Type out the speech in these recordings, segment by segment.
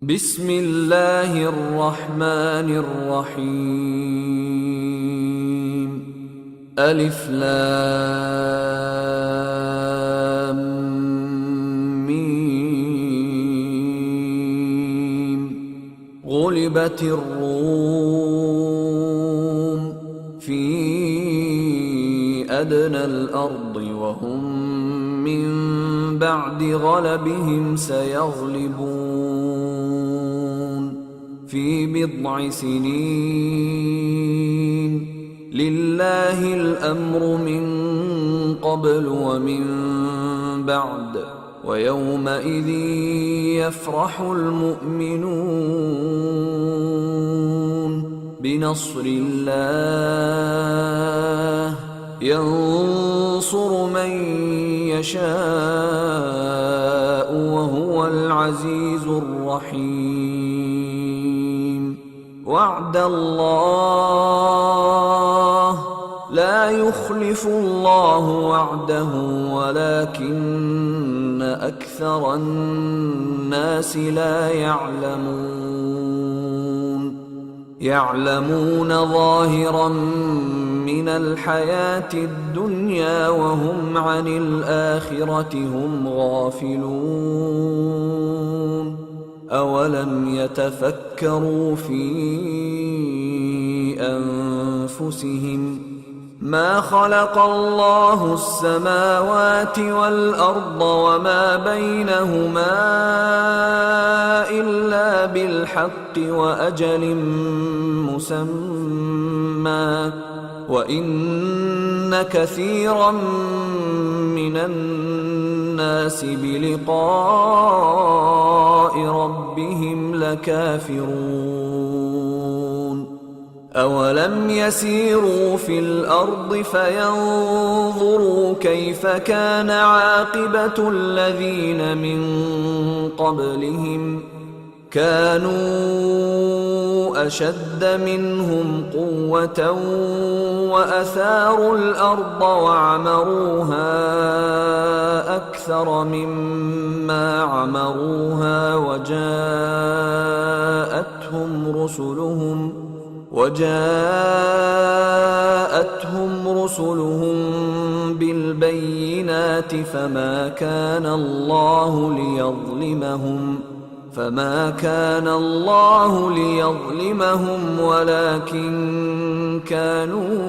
بسم اللہ الرحمن الرحیم الف لام میم غلبت الروم فی ادنى الارض وهم من بعد غلبهم سيغلبون في بضع سنين لله الأمر من قبل ومن بعد ويومئذ يفرح المؤمنون بنصر الله ينصر من يشاء وهو العزيز الرحيم وعد الله لا يخلف الله وعده ولكن أكثر الناس لا يعلمون ظاهرا من الحياة الدنيا وهم عن الآخرة هم غافلون أولم يتفكروا في أنفسهم ما خلق الله السماوات والأرض وما بينهما إلا بالحق وأجل مسمى وَإِنَّ كَثِيرًا مِّنَ النَّاسِ بِلِقَاءِ رَبِّهِمْ لَكَافِرُونَ أَوَلَمْ يَسِيرُوا فِي الْأَرْضِ فَيَنظُرُوا كَيْفَ كَانَ عَاقِبَةُ الَّذِينَ مِن قَبْلِهِمْ كانوا أشد منهم قوة وأثاروا الأرض وعمروها أكثر مما عمروها وجاءتهم رسلهم بالبينات فما كان الله ليظلمهم ولكن كانوا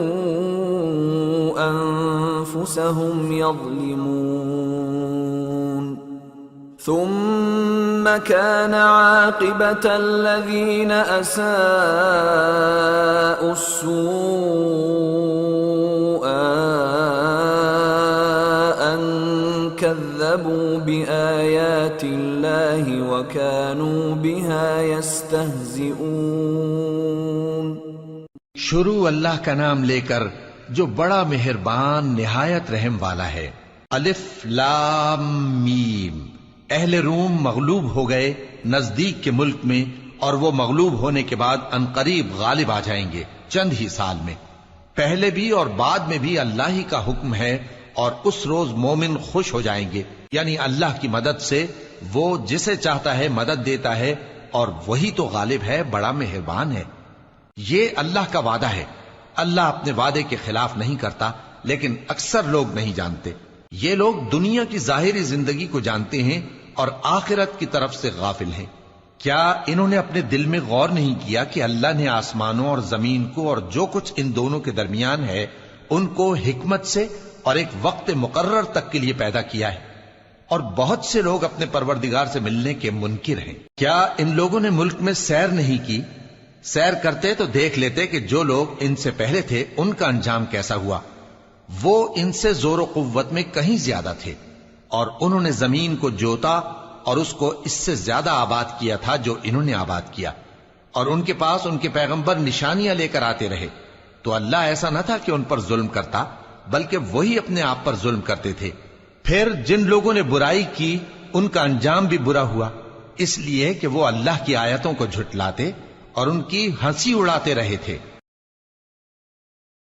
أنفسهم يظلمون ثم كان عاقبة الذين أساءوا السوء أن كذبوا بآيات الله وكانوا بها يستهزئون۔ شروع اللہ کا نام لے کر جو بڑا مہربان نہایت رحم والا ہے۔ الف لام میم۔ اہل روم مغلوب ہو گئے نزدیک کے ملک میں، اور وہ مغلوب ہونے کے بعد عنقریب غالب آ جائیں گے چند ہی سال میں۔ پہلے بھی اور بعد میں بھی اللہ ہی کا حکم ہے، اور اس روز مومن خوش ہو جائیں گے، یعنی اللہ کی مدد سے وہ جسے چاہتا ہے مدد دیتا ہے، اور وہی تو غالب ہے، بڑا مہربان ہے۔ یہ اللہ کا وعدہ ہے، اللہ اپنے وعدے کے خلاف نہیں کرتا، لیکن اکثر لوگ نہیں جانتے۔ یہ لوگ دنیا کی ظاہری زندگی کو جانتے ہیں اور آخرت کی طرف سے غافل ہیں۔ کیا انہوں نے اپنے دل میں غور نہیں کیا کہ اللہ نے آسمانوں اور زمین کو اور جو کچھ ان دونوں کے درمیان ہے ان کو حکمت سے اور ایک وقت مقرر تک کے لیے پیدا کیا ہے، اور بہت سے لوگ اپنے پروردگار سے ملنے کے منکر ہیں۔ کیا ان لوگوں نے ملک میں سیر نہیں کی؟ سیر کرتے تو دیکھ لیتے کہ جو لوگ ان سے پہلے تھے ان کا انجام کیسا ہوا۔ وہ ان سے زور و قوت میں کہیں زیادہ تھے، اور انہوں نے زمین کو جوتا اور اس کو اس سے زیادہ آباد کیا تھا جو انہوں نے آباد کیا، اور ان کے پاس ان کے پیغمبر نشانیاں لے کر آتے رہے۔ تو اللہ ایسا نہ تھا کہ ان پر ظلم کرتا، بلکہ وہی اپنے آپ پر ظلم کرتے تھے۔ پھر جن لوگوں نے برائی کی ان کا انجام بھی برا ہوا، اس لیے کہ وہ اللہ کی آیتوں کو جھٹلاتے اور ان کی ہنسی اڑاتے رہے تھے۔